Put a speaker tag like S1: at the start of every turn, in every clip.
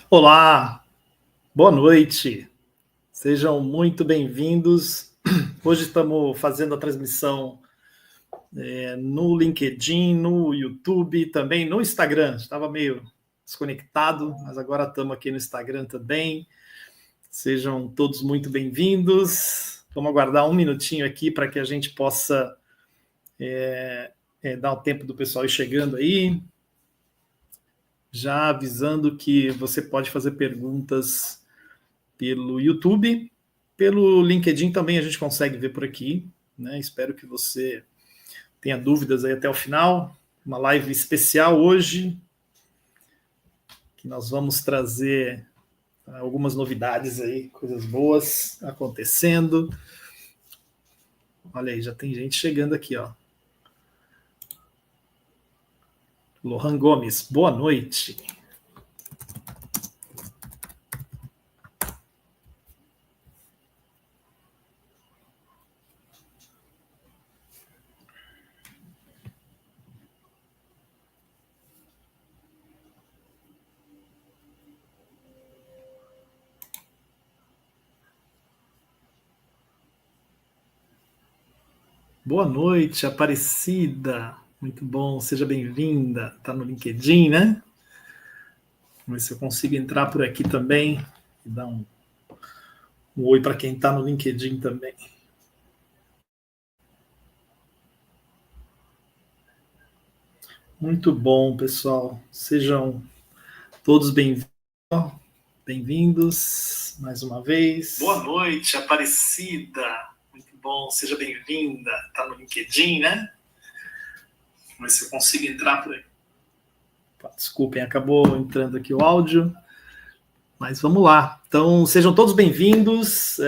S1: Olá, boa noite, sejam muito bem-vindos. Hoje estamos fazendo a transmissão no LinkedIn, no YouTube, também no Instagram. Estava meio desconectado, mas agora estamos aqui no Instagram também. Sejam todos muito bem-vindos. Vamos aguardar um minutinho aqui para que a gente possa dar o tempo do pessoal ir chegando aí. Já avisando que você pode fazer perguntas pelo YouTube, pelo LinkedIn também a gente consegue ver por aqui, né? Espero que você tenha dúvidas aí até o final. Uma live especial hoje, que nós vamos trazer algumas novidades aí, coisas boas acontecendo. Olha aí, já tem gente chegando aqui, ó. Lohan Gomes, boa noite. Boa noite, Aparecida. Muito bom, seja bem-vinda. Está no LinkedIn, né? Vamos ver se eu consigo entrar por aqui também e dar um oi para quem está no LinkedIn também. Muito bom, pessoal. Sejam todos bem-vindos mais uma vez. Boa noite, Aparecida. Muito bom, seja bem-vinda. Está no LinkedIn, né? Vamos ver se eu consigo entrar por aí. Desculpem, acabou entrando aqui o áudio. Mas vamos lá. Então, sejam todos bem-vindos.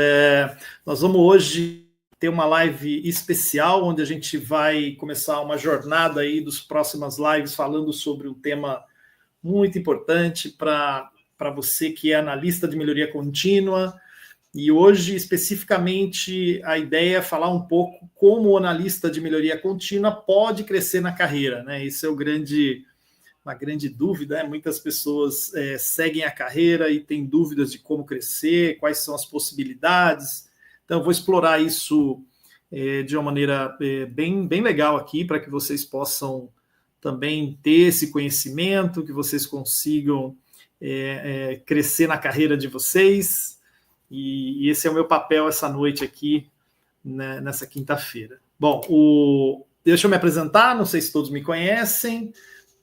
S1: Nós vamos hoje ter uma live especial, onde a gente vai começar uma jornada aí dos próximas lives falando sobre um tema muito importante para você que é analista de melhoria contínua. E hoje, especificamente, a ideia é falar um pouco como o analista de melhoria contínua pode crescer na carreira, né? Isso é uma grande dúvida, né? Muitas pessoas seguem a carreira e têm dúvidas de como crescer, quais são as possibilidades. Então, eu vou explorar isso de uma maneira bem legal aqui, para que vocês possam também ter esse conhecimento, que vocês consigam crescer na carreira de vocês. E esse é o meu papel essa noite aqui, né, nessa quinta-feira. Bom, deixa eu me apresentar, não sei se todos me conhecem.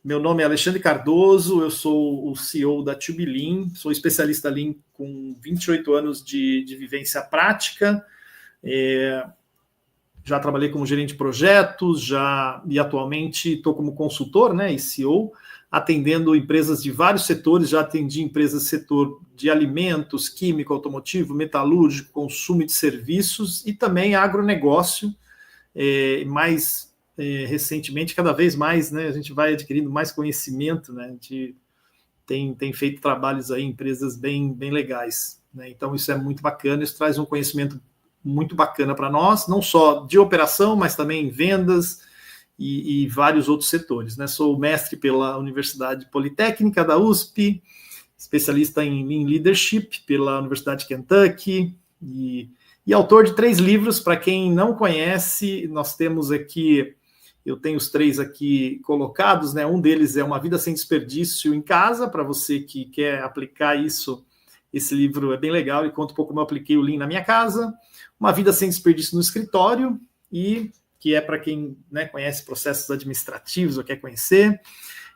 S1: Meu nome é Alexandre Cardoso, eu sou o CEO da TubeLean, sou especialista Lean com 28 anos de vivência prática. Já trabalhei como gerente de projetos, e atualmente estou como consultor, né, e CEO, atendendo empresas de vários setores. Já atendi empresas do setor de alimentos, químico, automotivo, metalúrgico, consumo de serviços e também agronegócio. Mais recentemente, cada vez mais, né, a gente vai adquirindo mais conhecimento, né, a gente tem feito trabalhos aí em empresas bem legais, né, então isso é muito bacana, isso traz um conhecimento muito bacana para nós, não só de operação, mas também em vendas e vários outros setores, né. Sou mestre pela Universidade Politécnica da USP, especialista em Lean Leadership pela Universidade de Kentucky e autor de 3 livros. Para quem não conhece, nós temos aqui, eu tenho os 3 aqui colocados, né? Um deles é Uma Vida Sem Desperdício em Casa, para você que quer aplicar isso. Esse livro é bem legal e conta um pouco como eu apliquei o Lean na minha casa. Uma Vida Sem Desperdício no Escritório, e que é para quem, né, conhece processos administrativos ou quer conhecer.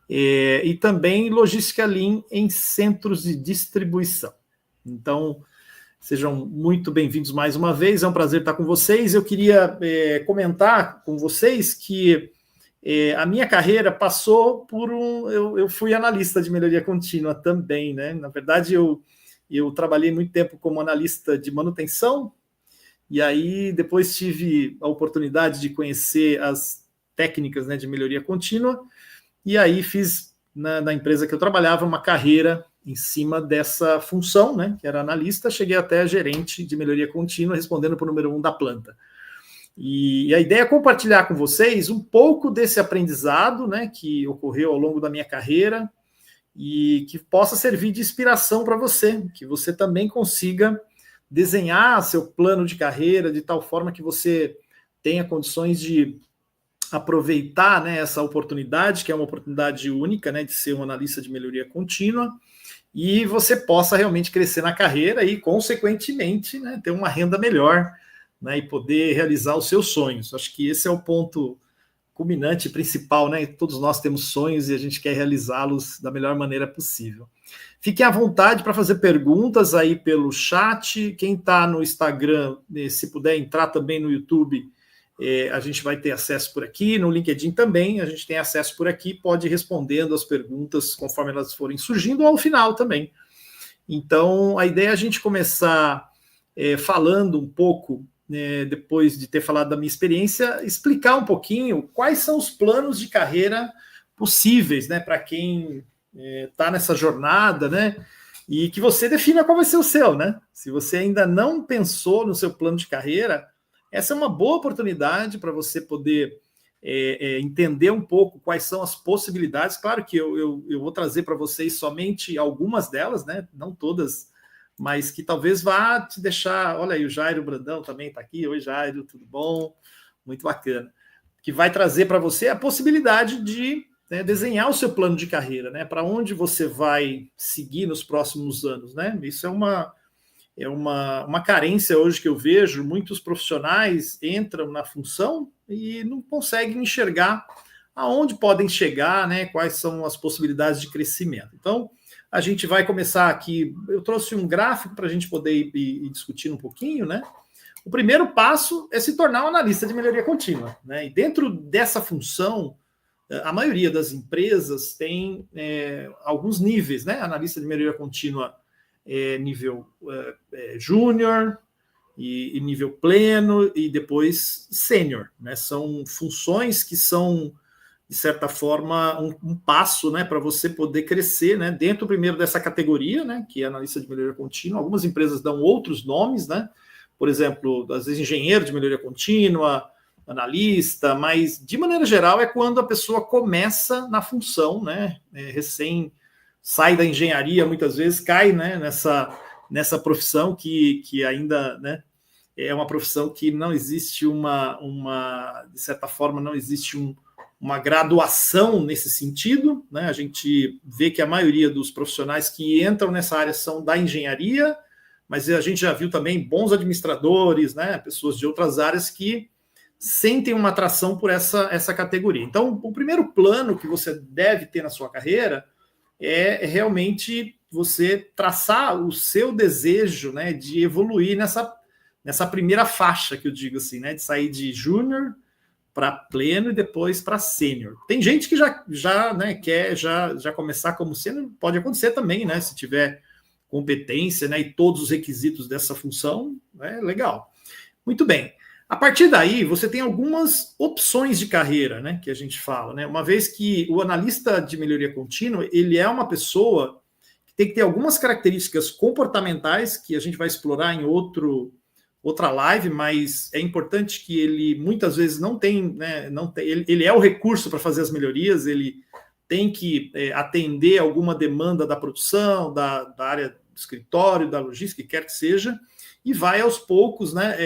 S1: E também Logística Lean em Centros de Distribuição. Então, sejam muito bem-vindos mais uma vez, é um prazer estar com vocês. Eu queria comentar com vocês que a minha carreira passou por eu fui analista de melhoria contínua também, né? Na verdade, eu trabalhei muito tempo como analista de manutenção, e aí depois tive a oportunidade de conhecer as técnicas, né, de melhoria contínua, e aí fiz na empresa que eu trabalhava uma carreira em cima dessa função, né, que era analista. Cheguei até gerente de melhoria contínua, respondendo para o número 1 da planta. E a ideia é compartilhar com vocês um pouco desse aprendizado, né, que ocorreu ao longo da minha carreira, e que possa servir de inspiração para você, que você também consiga desenhar seu plano de carreira de tal forma que você tenha condições de aproveitar, né, essa oportunidade, que é uma oportunidade única, né, de ser um analista de melhoria contínua, e você possa realmente crescer na carreira e, consequentemente, né, ter uma renda melhor, né, e poder realizar os seus sonhos. Acho que esse é o ponto culminante principal, né? Todos nós temos sonhos e a gente quer realizá-los da melhor maneira possível. Fiquem à vontade para fazer perguntas aí pelo chat. Quem está no Instagram, se puder entrar também no YouTube, a gente vai ter acesso por aqui. No LinkedIn também, a gente tem acesso por aqui. Pode ir respondendo as perguntas conforme elas forem surgindo, ou ao final também. Então, a ideia é a gente começar falando um pouco, depois de ter falado da minha experiência, explicar um pouquinho quais são os planos de carreira possíveis, né, para quem está nessa jornada, né, e que você defina qual vai ser o seu, né? Se você ainda não pensou no seu plano de carreira, essa é uma boa oportunidade para você poder entender um pouco quais são as possibilidades. Claro que eu vou trazer para vocês somente algumas delas, né, não todas, mas que talvez vá te deixar... Olha aí, o Jairo Brandão também está aqui. Oi, Jairo, tudo bom? Muito bacana. Que vai trazer para você a possibilidade de desenhar o seu plano de carreira, né? Para onde você vai seguir nos próximos anos, né? Isso é uma carência hoje que eu vejo. Muitos profissionais entram na função e não conseguem enxergar aonde podem chegar, né? Quais são as possibilidades de crescimento. Então, a gente vai começar aqui. Eu trouxe um gráfico para a gente poder ir discutindo um pouquinho, né? O primeiro passo é se tornar um analista de melhoria contínua, né? E dentro dessa função, a maioria das empresas tem alguns níveis, né? Analista de melhoria contínua nível júnior e nível pleno e depois sênior, né? São funções que são, de certa forma, um passo, né, para você poder crescer, né, dentro primeiro dessa categoria, né, que é analista de melhoria contínua. Algumas empresas dão outros nomes, né, por exemplo, às vezes engenheiro de melhoria contínua, analista, mas de maneira geral é quando a pessoa começa na função, né, recém sai da engenharia, muitas vezes cai, né, nessa profissão que ainda, né, é uma profissão que não existe de certa forma, não existe uma graduação nesse sentido, né? A gente vê que a maioria dos profissionais que entram nessa área são da engenharia, mas a gente já viu também bons administradores, né? Pessoas de outras áreas que sentem uma atração por essa categoria. Então, o primeiro plano que você deve ter na sua carreira é realmente você traçar o seu desejo, né, de evoluir nessa primeira faixa, que eu digo assim, né, de sair de júnior para pleno e depois para sênior. Tem gente que já né, quer já começar como sênior, pode acontecer também, né? Se tiver competência, né, e todos os requisitos dessa função, é legal. Muito bem. A partir daí, você tem algumas opções de carreira, né, que a gente fala, né? Uma vez que o analista de melhoria contínua, ele é uma pessoa que tem que ter algumas características comportamentais que a gente vai explorar em outra live, mas é importante que ele muitas vezes não tem, né, ele é o recurso para fazer as melhorias, ele tem que atender alguma demanda da produção, da área do escritório, da logística, que quer que seja, e vai aos poucos, né,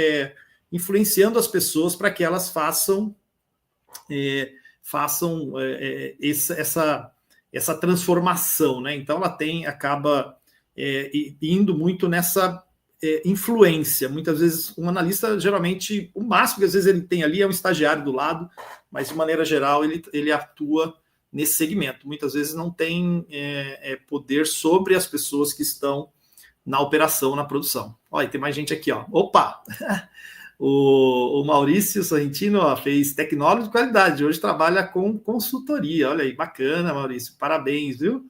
S1: influenciando as pessoas para que elas façam essa transformação, né? Então ela acaba indo muito nessa influência. Muitas vezes um analista, geralmente, o máximo que às vezes ele tem ali é um estagiário do lado, mas de maneira geral ele atua nesse segmento. Muitas vezes não tem poder sobre as pessoas que estão na operação, na produção. Olha, tem mais gente aqui, ó. Opa! O Maurício Sorrentino fez tecnólogo de qualidade, hoje trabalha com consultoria. Olha aí, bacana, Maurício, parabéns, viu?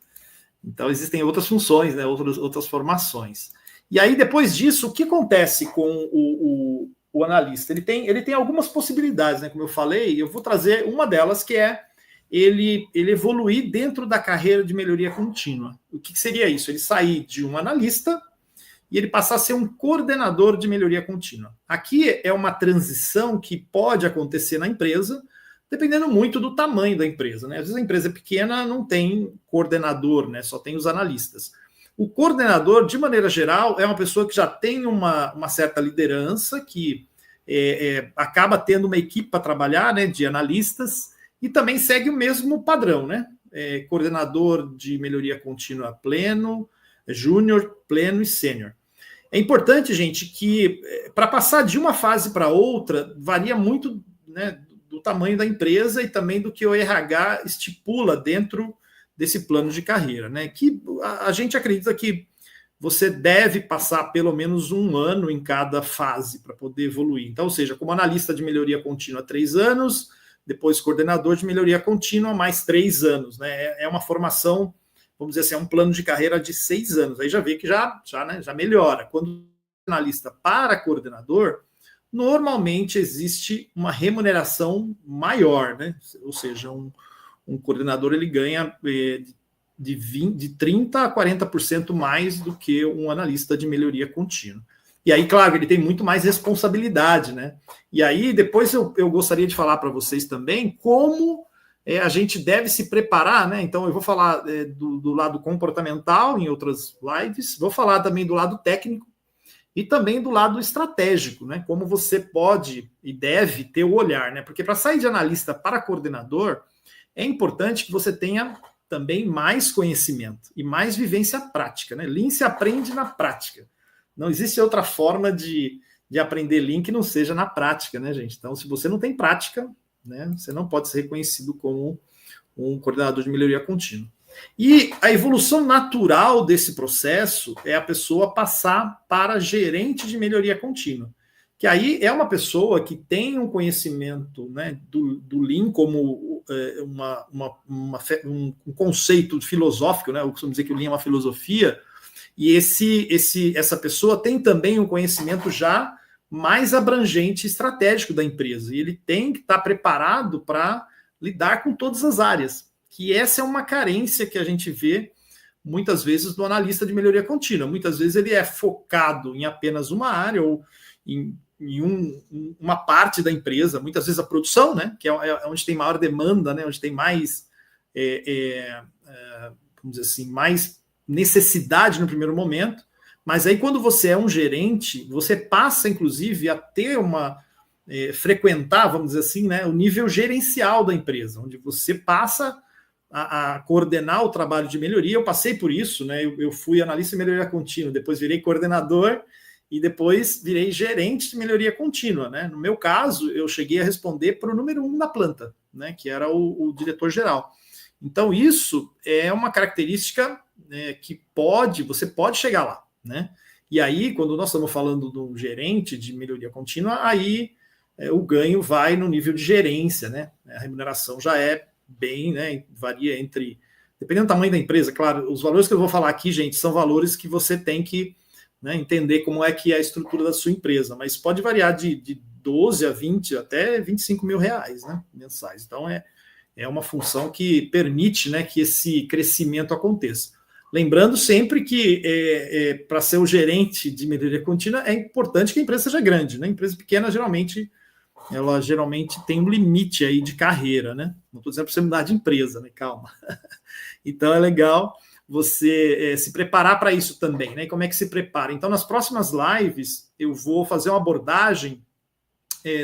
S1: Então existem outras funções, né, outras formações. E aí, depois disso, o que acontece com o analista? Ele tem algumas possibilidades, né? Como eu falei, eu vou trazer uma delas, que é ele evoluir dentro da carreira de melhoria contínua. O que seria isso? Ele sair de um analista e ele passar a ser um coordenador de melhoria contínua. Aqui é uma transição que pode acontecer na empresa, dependendo muito do tamanho da empresa, né? Às vezes a empresa é pequena, não tem coordenador, né? Só tem os analistas. O coordenador, de maneira geral, é uma pessoa que já tem uma certa liderança, que acaba tendo uma equipe para trabalhar, né, de analistas, e também segue o mesmo padrão, né? Coordenador de melhoria contínua pleno, júnior, pleno e sênior. É importante, gente, que para passar de uma fase para outra, varia muito, né, do tamanho da empresa e também do que o RH estipula dentro desse plano de carreira, né? Que a gente acredita que você deve passar pelo menos 1 ano em cada fase para poder evoluir. Então, ou seja, como analista de melhoria contínua, 3 anos, depois coordenador de melhoria contínua, mais 3 anos, né? É uma formação, vamos dizer assim, é um plano de carreira de 6 anos. Aí já vê que já melhora. Quando analista para coordenador, normalmente existe uma remuneração maior, né? Ou seja, um coordenador ele ganha de 30% a 40% mais do que um analista de melhoria contínua. E aí, claro, ele tem muito mais responsabilidade, né? E aí, depois eu gostaria de falar para vocês também como a gente deve se preparar, né? Então, eu vou falar do lado comportamental em outras lives, vou falar também do lado técnico e também do lado estratégico, né? Como você pode e deve ter o olhar, né? Porque para sair de analista para coordenador, é importante que você tenha também mais conhecimento e mais vivência prática, né? Lean se aprende na prática. Não existe outra forma de aprender Lean que não seja na prática, né, gente? Então, se você não tem prática, né, você não pode ser reconhecido como um coordenador de melhoria contínua. E a evolução natural desse processo é a pessoa passar para gerente de melhoria contínua, que aí é uma pessoa que tem um conhecimento, né, do Lean como um conceito filosófico, né? Eu costumo dizer que o Lean é uma filosofia, e essa pessoa tem também um conhecimento já mais abrangente e estratégico da empresa, e ele tem que estar preparado para lidar com todas as áreas, que essa é uma carência que a gente vê muitas vezes do analista de melhoria contínua. Muitas vezes ele é focado em apenas uma área ou em uma parte da empresa, muitas vezes a produção, né, que é onde tem maior demanda, né, onde tem mais, vamos dizer assim, mais necessidade no primeiro momento, mas aí quando você é um gerente, você passa, inclusive, a ter frequentar, vamos dizer assim, né, o nível gerencial da empresa, onde você passa a coordenar o trabalho de melhoria. Eu passei por isso, né, eu fui analista de melhoria contínua, depois virei coordenador e depois virei gerente de melhoria contínua, né. No meu caso, eu cheguei a responder para o número 1 da planta, né, que era o diretor-geral. Então, isso é uma característica que você pode chegar lá, né? E aí, quando nós estamos falando de um gerente de melhoria contínua, aí o ganho vai no nível de gerência, né? A remuneração já é bem, né? Varia dependendo do tamanho da empresa, claro, os valores que eu vou falar aqui, gente, são valores que você tem que, né, entender como é que é a estrutura da sua empresa, mas pode variar de 12 a 20 até 25 mil reais, né, mensais. Então, é uma função que permite, né, que esse crescimento aconteça. Lembrando sempre que para ser o gerente de melhoria contínua é importante que a empresa seja grande, né? A empresa pequena ela geralmente tem um limite aí de carreira, né? Não estou dizendo para você mudar de empresa, né? Calma. Então é legal você se preparar para isso também, né? E como é que se prepara? Então, nas próximas lives, eu vou fazer uma abordagem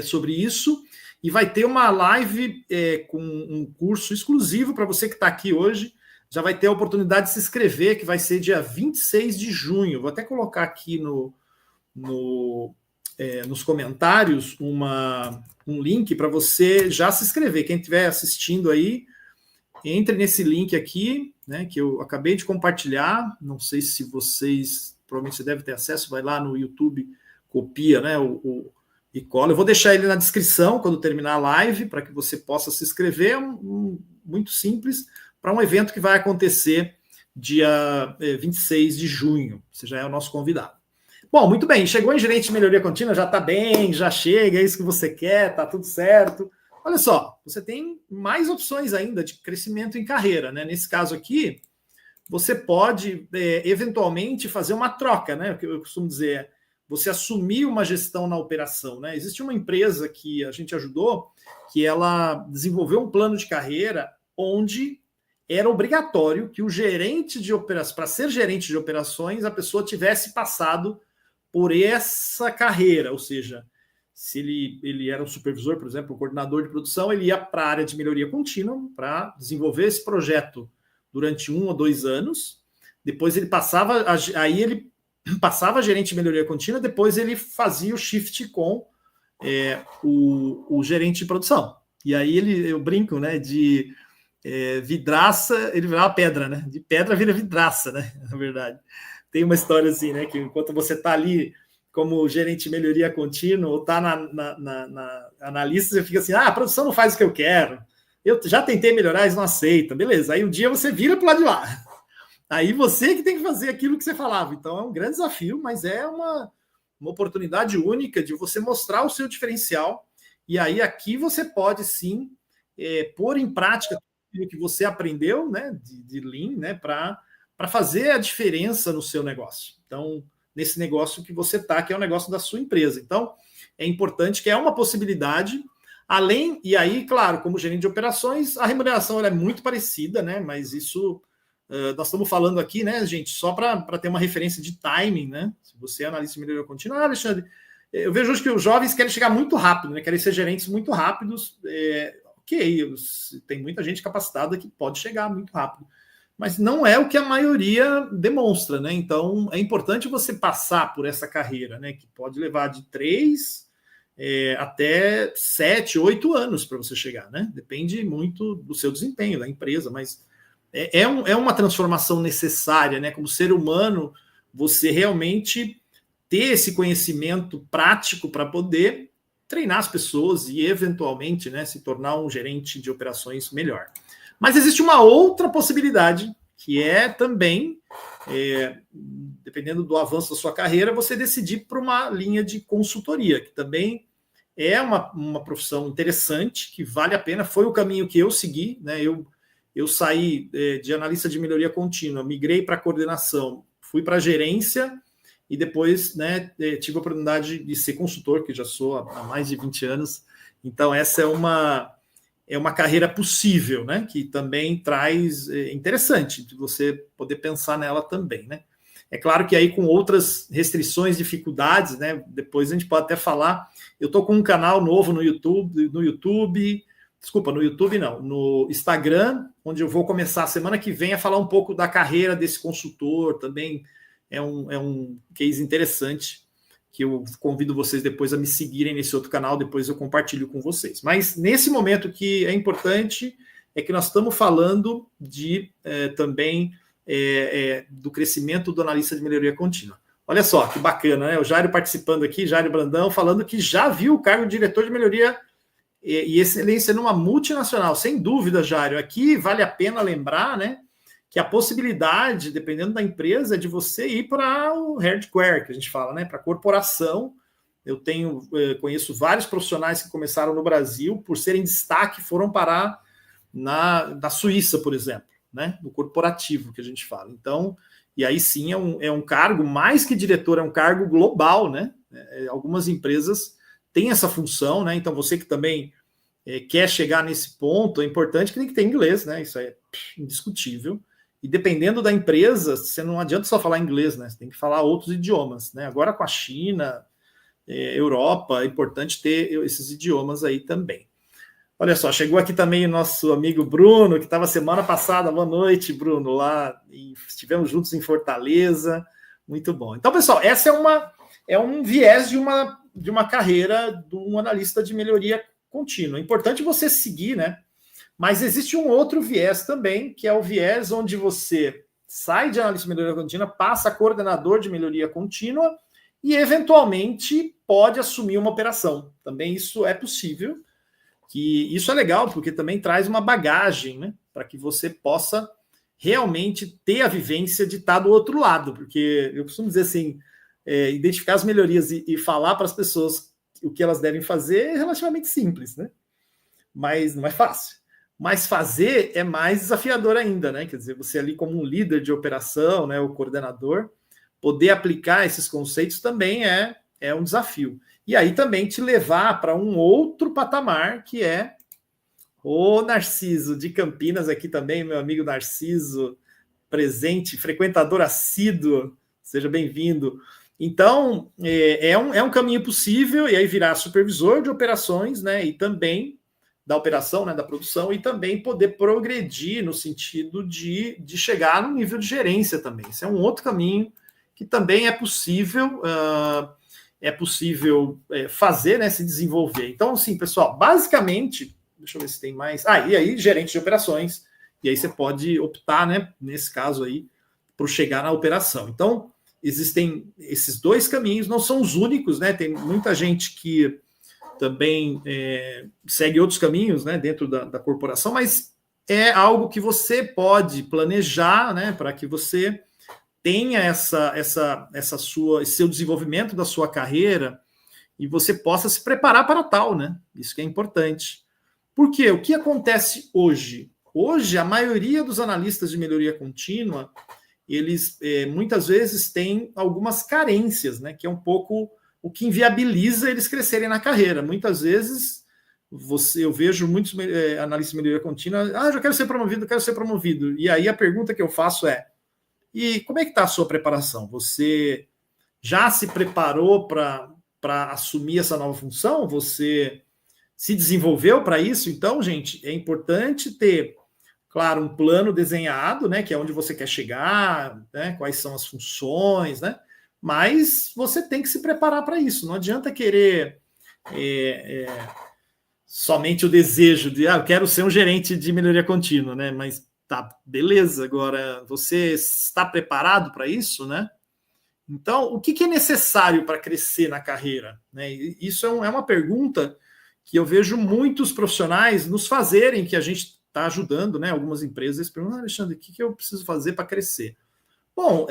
S1: sobre isso, e vai ter uma live com um curso exclusivo para você que está aqui hoje. Já vai ter a oportunidade de se inscrever, que vai ser dia 26 de junho. Vou até colocar aqui nos comentários um link para você já se inscrever. Quem estiver assistindo aí, entre nesse link aqui, né, que eu acabei de compartilhar. Não sei se vocês, provavelmente você deve ter acesso, vai lá no YouTube, copia, né, e cola. Eu vou deixar ele na descrição quando terminar a live, para que você possa se inscrever. Muito simples, para um evento que vai acontecer dia 26 de junho. Você já é o nosso convidado. Bom, muito bem. Chegou em gerente de melhoria contínua, já está bem, já chega, é isso que você quer, está tudo certo. Olha só, você tem mais opções ainda de crescimento em carreira, né? Nesse caso aqui, você pode eventualmente fazer uma troca, né? O que eu costumo dizer você assumir uma gestão na operação, né? Existe uma empresa que a gente ajudou, que ela desenvolveu um plano de carreira onde era obrigatório que o gerente de operações, para ser gerente de operações, a pessoa tivesse passado por essa carreira, ou seja, se ele era um supervisor, por exemplo, um coordenador de produção, ele ia para a área de melhoria contínua para desenvolver esse projeto durante 1 ou 2 anos. Depois ele passava, aí ele passava a gerente de melhoria contínua, depois ele fazia o shift com o gerente de produção. E aí eu brinco, né, de vidraça, ele virava pedra, né? De pedra vira vidraça, né? Na verdade. Tem uma história assim, né? Que enquanto você está ali como gerente de melhoria contínua, ou está na analista, você fica assim, a produção não faz o que eu quero. Eu já tentei melhorar, eles não aceitam. Beleza, aí um dia você vira para o lado de lá. Aí você que tem que fazer aquilo que você falava. Então é um grande desafio, mas é uma oportunidade única de você mostrar o seu diferencial. E aí aqui você pode sim pôr em prática tudo que você aprendeu, né, de Lean, né, para fazer a diferença no seu negócio. Então, nesse negócio que você está, que é o negócio da sua empresa. Então, é importante que é uma possibilidade, além, e aí, claro, como gerente de operações, a remuneração ela é muito parecida, né, mas isso, nós estamos falando aqui, né, gente, só para ter uma referência de timing, né, se você é analista de melhoria contínua, Alexandre, eu vejo hoje que os jovens querem chegar muito rápido, né, querem ser gerentes muito rápidos, ok, tem muita gente capacitada que pode chegar muito rápido, mas não é o que a maioria demonstra, né? Então é importante você passar por essa carreira, né? Que pode levar de 3 até 7, 8 anos para você chegar, né? Depende muito do seu desempenho, da empresa, mas é uma transformação necessária, né? Como ser humano, você realmente ter esse conhecimento prático para poder treinar as pessoas e, eventualmente, né, se tornar um gerente de operações melhor. Mas existe uma outra possibilidade, que é também, dependendo do avanço da sua carreira, você decidir por uma linha de consultoria, que também é uma profissão interessante, que vale a pena, foi o caminho que eu segui, né? Eu saí de analista de melhoria contínua, migrei para coordenação, fui para gerência, e depois, né, tive a oportunidade de ser consultor, que já sou há mais de 20 anos. Então, essa é uma carreira possível, né, que também traz interessante de você poder pensar nela também, né. É claro que aí com outras restrições, dificuldades, né, depois a gente pode até falar. Eu estou com um canal novo no YouTube, desculpa, no YouTube não, no Instagram, onde eu vou começar a semana que vem a falar um pouco da carreira desse consultor também. É um case interessante que eu convido vocês depois a me seguirem nesse outro canal, depois eu compartilho com vocês. Mas nesse momento que é importante é que nós estamos falando de também do crescimento do analista de melhoria contínua. Olha só, que bacana, né? O Jairo participando aqui, Jairo Brandão, falando que já viu o cargo de diretor de melhoria e excelência numa multinacional. Sem dúvida, Jairo, aqui vale a pena lembrar, né, que a possibilidade, dependendo da empresa, é de você ir para o hardware, que a gente fala, né? Para a corporação. Eu conheço vários profissionais que começaram no Brasil, por serem destaque, foram parar na Suíça, por exemplo, né? No corporativo, que a gente fala. Então, e aí sim é um cargo, mais que diretor, é um cargo global, né? Algumas empresas têm essa função, né? Então, você que também quer chegar nesse ponto, é importante que tem que ter inglês, né? Isso é indiscutível. E dependendo da empresa, você não adianta só falar inglês, né? Você tem que falar outros idiomas, né? Agora com a China, Europa, é importante ter esses idiomas aí também. Olha só, chegou aqui também o nosso amigo Bruno, que estava semana passada. Boa noite, Bruno, lá. E estivemos juntos em Fortaleza. Muito bom. Então, pessoal, essa é um viés de uma carreira de um analista de melhoria contínua. É importante você seguir, né? Mas existe um outro viés também, que é o viés onde você sai de analista de melhoria contínua, passa a coordenador de melhoria contínua e, eventualmente, pode assumir uma operação. Também isso é possível, que isso é legal, porque também traz uma bagagem, né, para que você possa realmente ter a vivência de estar do outro lado, porque eu costumo dizer assim, identificar as melhorias e falar para as pessoas o que elas devem fazer é relativamente simples, né? Mas não é fácil. Mas fazer é mais desafiador ainda, né? Quer dizer, você ali como um líder de operação, né, o coordenador, poder aplicar esses conceitos também é um desafio. E aí também te levar para um outro patamar, que é o Narciso de Campinas, aqui também, meu amigo Narciso, presente, frequentador assíduo, seja bem-vindo. Então, é um caminho possível, e aí virar supervisor de operações, né, e também da operação, né, da produção, e também poder progredir no sentido de chegar no nível de gerência também. Esse é um outro caminho que também é possível fazer, né, se desenvolver. Então, assim, pessoal, basicamente, deixa eu ver se tem mais. E aí, gerente de operações, e aí você pode optar, né, nesse caso aí, por chegar na operação. Então, existem esses dois caminhos, não são os únicos, né? Tem muita gente que também segue outros caminhos, né, dentro da corporação, mas é algo que você pode planejar, né, para que você tenha esse seu desenvolvimento da sua carreira e você possa se preparar para tal, né? Isso que é importante. Porque o que acontece hoje? Hoje, a maioria dos analistas de melhoria contínua, eles muitas vezes têm algumas carências, né? Que é um pouco o que inviabiliza eles crescerem na carreira. Muitas vezes, eu vejo muitos analistas de melhoria contínua, já quero ser promovido. E aí a pergunta que eu faço e como é que está a sua preparação? Você já se preparou para assumir essa nova função? Você se desenvolveu para isso? Então, gente, é importante ter, claro, um plano desenhado, né, que é onde você quer chegar, né, quais são as funções, né, mas você tem que se preparar para isso. Não adianta querer somente o desejo de, eu quero ser um gerente de melhoria contínua, né, mas tá, beleza, agora você está preparado para isso, né? Então, o que é necessário para crescer na carreira? Né? Isso é uma pergunta que eu vejo muitos profissionais nos fazerem, que a gente está ajudando, né? Algumas empresas, eles perguntam, Alexandre, o que eu preciso fazer para crescer? Bom,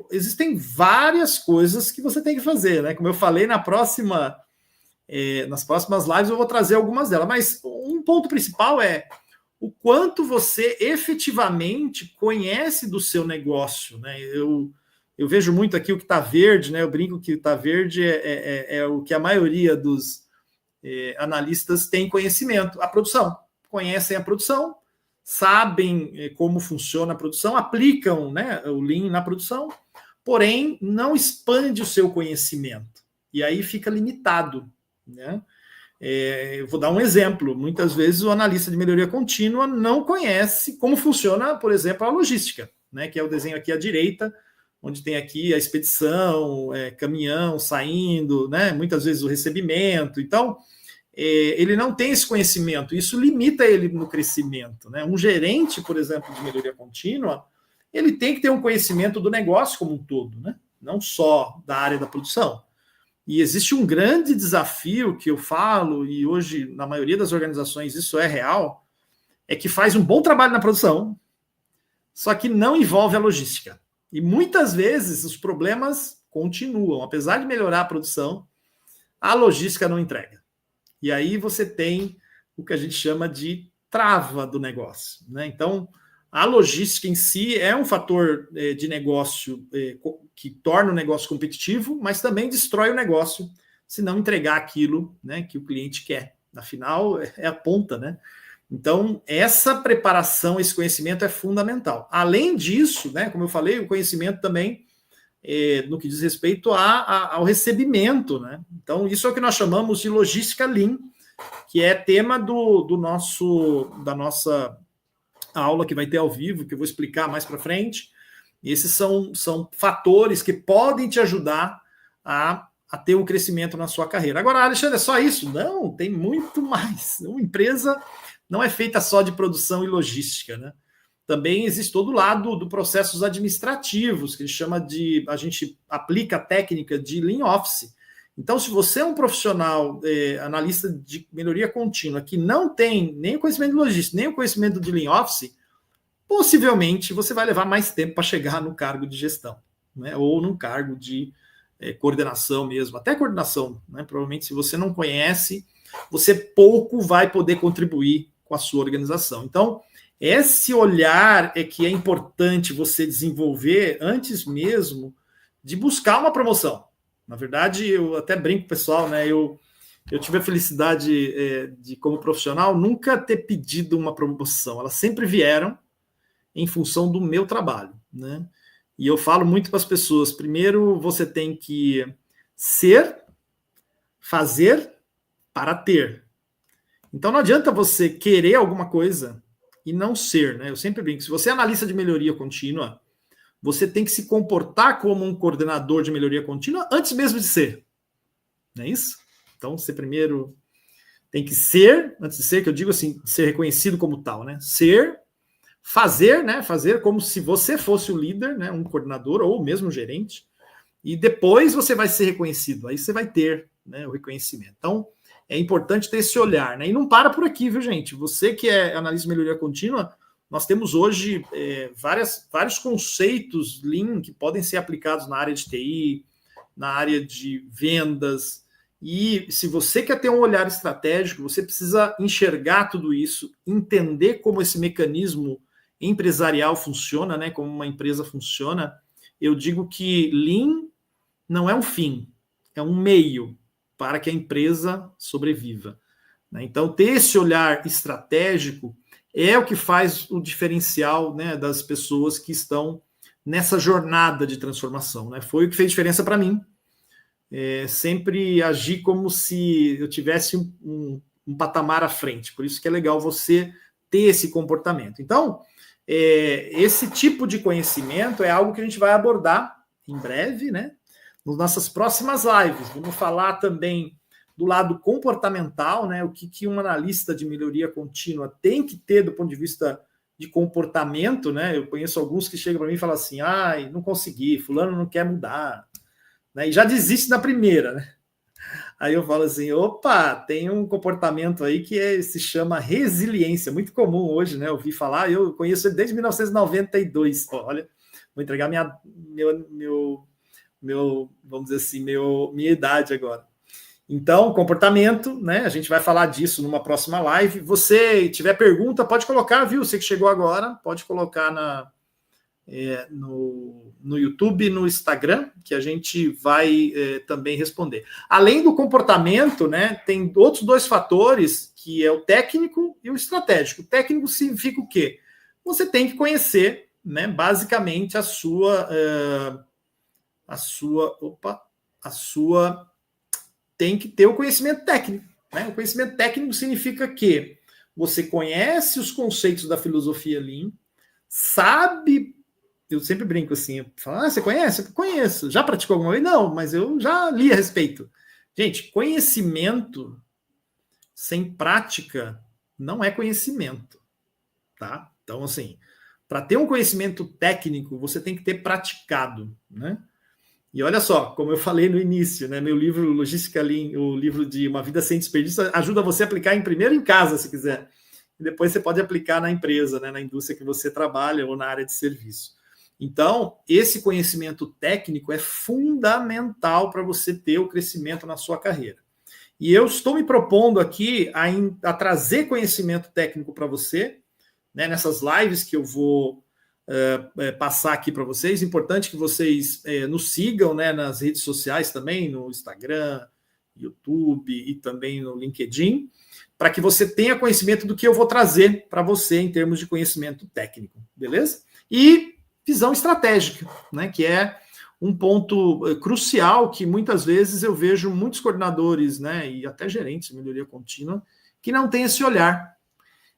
S1: existem várias coisas que você tem que fazer, né? Como eu falei, nas próximas lives eu vou trazer algumas delas, mas um ponto principal é o quanto você efetivamente conhece do seu negócio, né? Eu vejo muito aqui o que está verde, né? Eu brinco que o que está verde é o que a maioria dos analistas tem conhecimento. A produção. Conhecem a produção, sabem como funciona a produção, aplicam, né, o Lean na produção, porém não expande o seu conhecimento. E aí fica limitado, né? Eu vou dar um exemplo. Muitas vezes o analista de melhoria contínua não conhece como funciona, por exemplo, a logística, né, que é o desenho aqui à direita, onde tem aqui a expedição, caminhão saindo, né, muitas vezes o recebimento. Então, ele não tem esse conhecimento, isso limita ele no crescimento, né? Um gerente, por exemplo, de melhoria contínua, ele tem que ter um conhecimento do negócio como um todo, né? Não só da área da produção. E existe um grande desafio que eu falo, e hoje, na maioria das organizações, isso é real, é que faz um bom trabalho na produção, só que não envolve a logística. E muitas vezes os problemas continuam. Apesar de melhorar a produção, a logística não entrega. E aí você tem o que a gente chama de trava do negócio, né? Então, a logística em si é um fator de negócio que torna o negócio competitivo, mas também destrói o negócio se não entregar aquilo, né, que o cliente quer. Afinal, é a ponta, né? Então, essa preparação, esse conhecimento é fundamental. Além disso, né, como eu falei, o conhecimento também no que diz respeito ao recebimento, né? Então, isso é o que nós chamamos de logística Lean, que é tema da nossa aula que vai ter ao vivo, que eu vou explicar mais para frente. Esses são fatores que podem te ajudar a ter um crescimento na sua carreira. Agora, Alexandre, é só isso? Não, tem muito mais. Uma empresa não é feita só de produção e logística, né? Também existe todo o lado do processos administrativos, que a gente aplica a técnica de Lean Office. Então, se você é um profissional analista de melhoria contínua que não tem nem o conhecimento de logística, nem o conhecimento de Lean Office, possivelmente você vai levar mais tempo para chegar no cargo de gestão, né? Ou no cargo de coordenação mesmo, até coordenação, né? Provavelmente, se você não conhece, você pouco vai poder contribuir com a sua organização. Então, esse olhar é que é importante você desenvolver antes mesmo de buscar uma promoção. Na verdade, eu até brinco, pessoal, né? Eu tive a felicidade de, como profissional, nunca ter pedido uma promoção. Elas sempre vieram em função do meu trabalho, né? E eu falo muito para as pessoas, primeiro você tem que ser, fazer para ter. Então não adianta você querer alguma coisa e não ser, né? Eu sempre brinco, se você é analista de melhoria contínua, você tem que se comportar como um coordenador de melhoria contínua antes mesmo de ser. Não é isso? Então você primeiro tem que ser, antes de ser, que eu digo assim, ser reconhecido como tal, né? Ser, fazer, né? Fazer como se você fosse o líder, né? Um coordenador ou mesmo um gerente, e depois você vai ser reconhecido, aí você vai ter, né, o reconhecimento. Então, é importante ter esse olhar, né? E não para por aqui, viu, gente? Você que é analista de melhoria contínua, nós temos hoje vários conceitos Lean que podem ser aplicados na área de TI, na área de vendas. E se você quer ter um olhar estratégico, você precisa enxergar tudo isso, entender como esse mecanismo empresarial funciona, né? Como uma empresa funciona. Eu digo que Lean não é um fim, é um meio para que a empresa sobreviva. Então, ter esse olhar estratégico é o que faz o diferencial, né, das pessoas que estão nessa jornada de transformação, né? Foi o que fez diferença para mim. Sempre agir como se eu tivesse um patamar à frente. Por isso que é legal você ter esse comportamento. Então, esse tipo de conhecimento é algo que a gente vai abordar em breve, né? Nas nossas próximas lives. Vamos falar também do lado comportamental, né? O que um analista de melhoria contínua tem que ter do ponto de vista de comportamento, né? Eu conheço alguns que chegam para mim e falam assim, não consegui, fulano não quer mudar, né? E já desiste na primeira, né? Aí eu falo assim, opa, tem um comportamento aí que se chama resiliência, muito comum hoje, né? Eu ouvi falar, eu conheço ele desde 1992. Olha, vou entregar vamos dizer assim, minha idade agora. Então, comportamento, né? A gente vai falar disso numa próxima live. Você tiver pergunta, pode colocar, viu? Você que chegou agora, pode colocar no YouTube, no Instagram, que a gente vai também responder. Além do comportamento, né? Tem outros dois fatores, que é o técnico e o estratégico. O técnico significa o quê? Você tem que conhecer, né? Basicamente a sua tem que ter o conhecimento técnico, né? O conhecimento técnico significa que você conhece os conceitos da filosofia Lean, sabe, eu sempre brinco assim, falo, você conhece? Eu conheço. Já praticou alguma vez? Não, mas eu já li a respeito. Gente, conhecimento sem prática não é conhecimento, tá? Então, assim, para ter um conhecimento técnico, você tem que ter praticado, né? E olha só, como eu falei no início, né? Meu livro Logística Lean, o livro de Uma Vida Sem Desperdício, ajuda você a aplicar primeiro em casa, se quiser. E depois você pode aplicar na empresa, né? Na indústria que você trabalha ou na área de serviço. Então, esse conhecimento técnico é fundamental para você ter o crescimento na sua carreira. E eu estou me propondo aqui a trazer conhecimento técnico para você, né? Nessas lives que eu vou passar aqui para vocês. Importante que vocês nos sigam, né, nas redes sociais também, no Instagram, YouTube e também no LinkedIn, para que você tenha conhecimento do que eu vou trazer para você em termos de conhecimento técnico, beleza? E visão estratégica, né, que é um ponto crucial que muitas vezes eu vejo muitos coordenadores, né, e até gerentes de melhoria contínua que não têm esse olhar.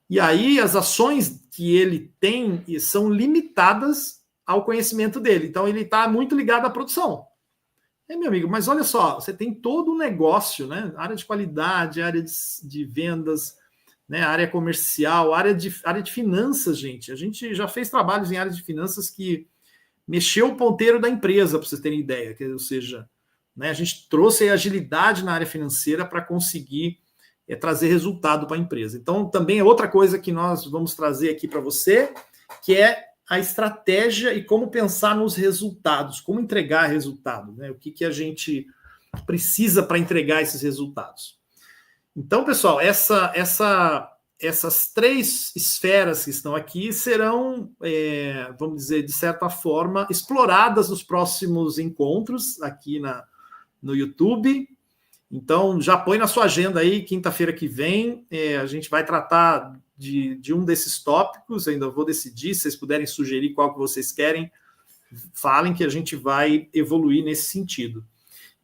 S1: E aí as ações que ele tem são limitadas ao conhecimento dele. Então ele está muito ligado à produção. Meu amigo, mas olha só, você tem todo um negócio, né? Área de qualidade, área de vendas, né? Área comercial, área de finanças, gente. A gente já fez trabalhos em área de finanças que mexeu o ponteiro da empresa, para vocês terem ideia. Ou seja, né, a gente trouxe agilidade na área financeira para conseguir trazer resultado para a empresa. Então, também é outra coisa que nós vamos trazer aqui para você, que é a estratégia e como pensar nos resultados, como entregar resultado, né? O que a gente precisa para entregar esses resultados. Então, pessoal, essa essas 3 esferas que estão aqui serão, vamos dizer, de certa forma, exploradas nos próximos encontros aqui no YouTube. Então, já põe na sua agenda aí, quinta-feira que vem, a gente vai tratar de um desses tópicos, ainda vou decidir, se vocês puderem sugerir qual que vocês querem, falem que a gente vai evoluir nesse sentido.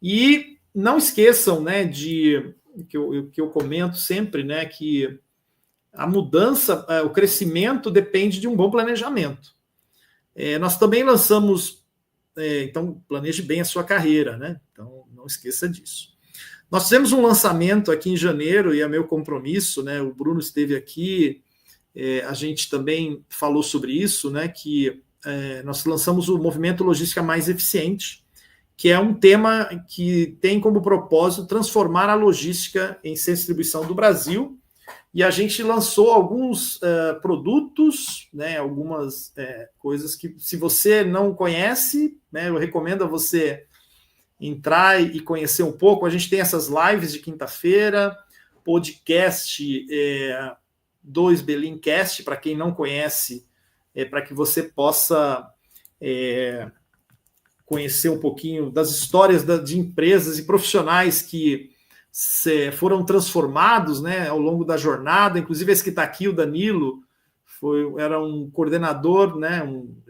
S1: E não esqueçam, né, que eu comento sempre, né, que a mudança, o crescimento depende de um bom planejamento. Nós também lançamos, então planeje bem a sua carreira, né? Então não esqueça disso. Nós fizemos um lançamento aqui em janeiro e é meu compromisso, né? O Bruno esteve aqui, a gente também falou sobre isso, né? Que nós lançamos o Movimento Logística Mais Eficiente, que é um tema que tem como propósito transformar a logística em centro de distribuição do Brasil. E a gente lançou alguns produtos, né, algumas coisas que, se você não conhece, né, eu recomendo a você entrar e conhecer um pouco. A gente tem essas lives de quinta-feira, podcast 2 Belincast, para quem não conhece, para que você possa conhecer um pouquinho das histórias de empresas e profissionais que foram transformados, né, ao longo da jornada. Inclusive esse que está aqui, o Danilo, era um coordenador, né,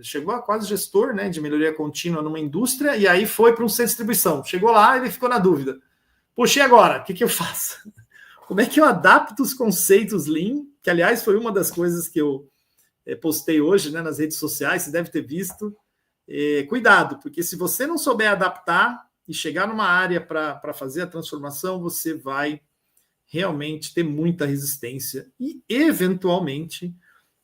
S1: chegou a quase gestor, né, de melhoria contínua numa indústria, e aí foi para um centro de distribuição. Chegou lá e ele ficou na dúvida. Poxa, e agora? O que eu faço? Como é que eu adapto os conceitos Lean? Que, aliás, foi uma das coisas que eu postei hoje, né, nas redes sociais, você deve ter visto. Cuidado, porque se você não souber adaptar e chegar numa área para fazer a transformação, você vai realmente ter muita resistência e, eventualmente,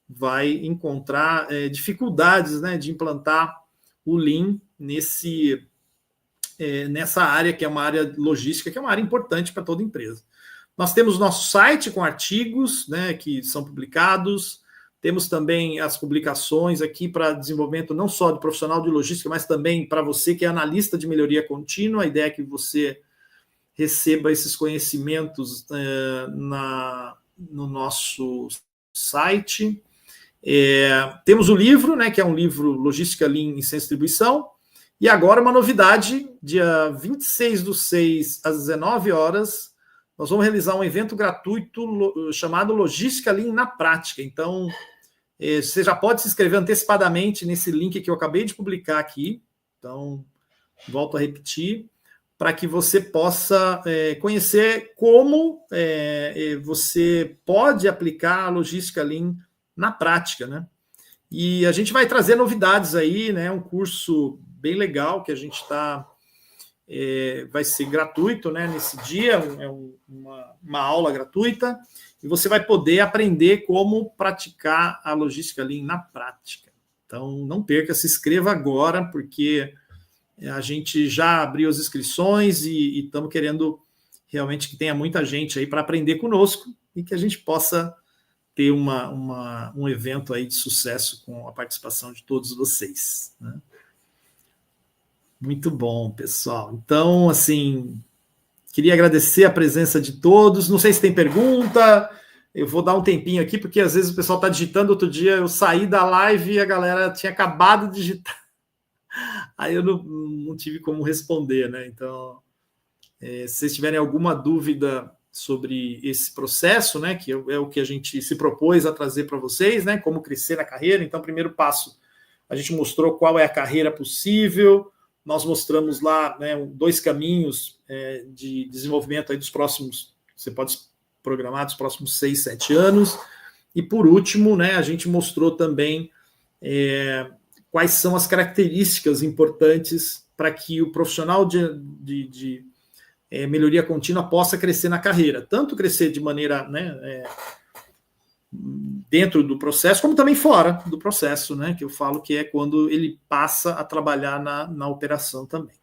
S1: vai encontrar dificuldades, né, de implantar o Lean nessa área, que é uma área logística, que é uma área importante para toda empresa. Nós temos nosso site com artigos, né, que são publicados. Temos também as publicações aqui para desenvolvimento não só de profissional de logística, mas também para você que é analista de melhoria contínua. A ideia é que você receba esses conhecimentos no nosso site. Temos o livro, né, que é um livro Logística Lean em Centro de Distribuição. E agora uma novidade, dia 26/6 às 19 horas, nós vamos realizar um evento gratuito chamado Logística Lean na Prática. Então, você já pode se inscrever antecipadamente nesse link que eu acabei de publicar aqui. Então, volto a repetir, para que você possa conhecer como você pode aplicar a logística Lean na prática, né? E a gente vai trazer novidades aí, né? Um curso bem legal que a gente está... vai ser gratuito, né, nesse dia, uma aula gratuita, e você vai poder aprender como praticar a logística Lean na prática. Então, não perca, se inscreva agora, porque a gente já abriu as inscrições e estamos querendo realmente que tenha muita gente aí para aprender conosco e que a gente possa ter um evento aí de sucesso com a participação de todos vocês, né? Muito bom, pessoal. Então, assim, queria agradecer a presença de todos. Não sei se tem pergunta, eu vou dar um tempinho aqui, porque às vezes o pessoal está digitando. Outro dia eu saí da live e a galera tinha acabado de digitar. Aí eu não tive como responder, né? Então, se vocês tiverem alguma dúvida sobre esse processo, né, que é o que a gente se propôs a trazer para vocês, né, como crescer na carreira. Então, primeiro passo, a gente mostrou qual é a carreira possível. Nós mostramos lá, né, 2 caminhos de desenvolvimento aí dos próximos, você pode programar dos próximos 6, 7 anos. E por último, né, a gente mostrou também quais são as características importantes para que o profissional de melhoria contínua possa crescer na carreira, tanto crescer de maneira, né, dentro do processo, como também fora do processo, né, que eu falo que é quando ele passa a trabalhar na operação também.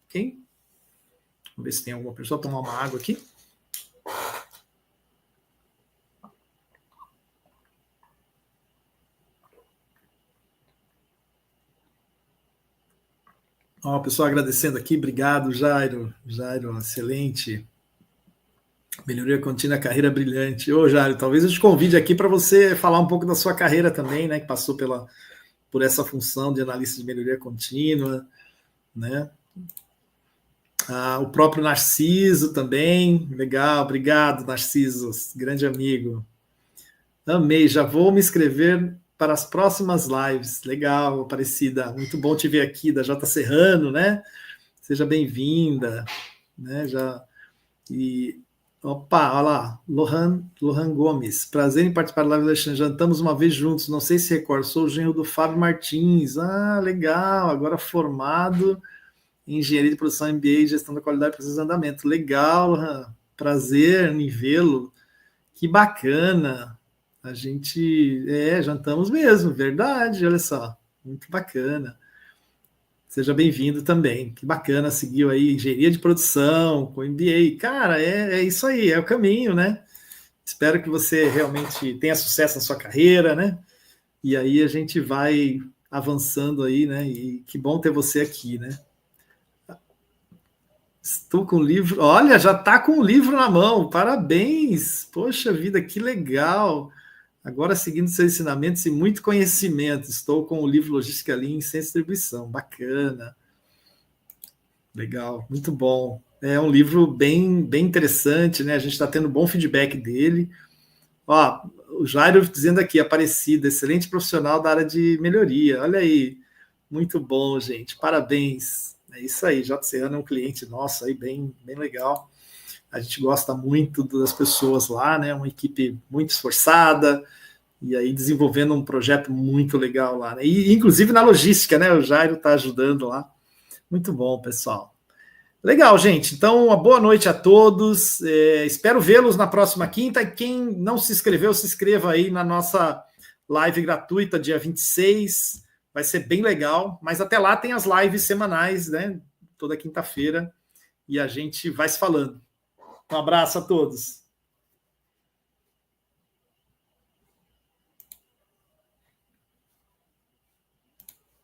S1: Ok? Vamos ver se tem alguma pessoa. Tomar uma água aqui. Ó, pessoal agradecendo aqui, obrigado, Jairo. Jairo, excelente. Melhoria contínua, carreira brilhante. Ô, Jário, talvez eu te convide aqui para você falar um pouco da sua carreira também, né? Que passou por essa função de analista de melhoria contínua, né? O próprio Narciso também. Legal, obrigado, Narciso, grande amigo. Amei, já vou me inscrever para as próximas lives. Legal, Aparecida. Muito bom te ver aqui, da J Serrano, né? Seja bem-vinda, né? E opa, olha lá, Lohan Gomes. Prazer em participar da live do Alexandre. Jantamos uma vez juntos, não sei se recordo. Sou o genro do Fábio Martins. Ah, legal, agora formado em engenharia de produção, MBA e gestão da qualidade e processo de andamento. Legal, Lohan. Prazer em vê-lo. Que bacana. A gente jantamos mesmo, verdade, olha só. Muito bacana. Seja bem-vindo também. Que bacana, seguiu aí engenharia de produção, com MBA. Cara, é isso aí, é o caminho, né? Espero que você realmente tenha sucesso na sua carreira, né? E aí a gente vai avançando aí, né? E que bom ter você aqui, né? Estou com o livro. Olha, já está com o livro na mão. Parabéns! Poxa vida, que legal! Agora, seguindo seus ensinamentos e muito conhecimento, estou com o livro Logística Lean sem distribuição. Bacana. Legal, muito bom. É um livro bem interessante, né? A gente está tendo bom feedback dele. Ó, o Jairo dizendo aqui, Aparecida, excelente profissional da área de melhoria. Olha aí, muito bom, gente. Parabéns. É isso aí, J. Serrano é um cliente nosso aí, bem legal. A gente gosta muito das pessoas lá, né? Uma equipe muito esforçada, e aí desenvolvendo um projeto muito legal lá, né? E inclusive na logística, né? O Jairo está ajudando lá. Muito bom, pessoal. Legal, gente. Então, uma boa noite a todos. Espero vê-los na próxima quinta. E quem não se inscreveu, se inscreva aí na nossa live gratuita, dia 26. Vai ser bem legal. Mas até lá tem as lives semanais, né? Toda quinta-feira. E a gente vai se falando. Um abraço a todos.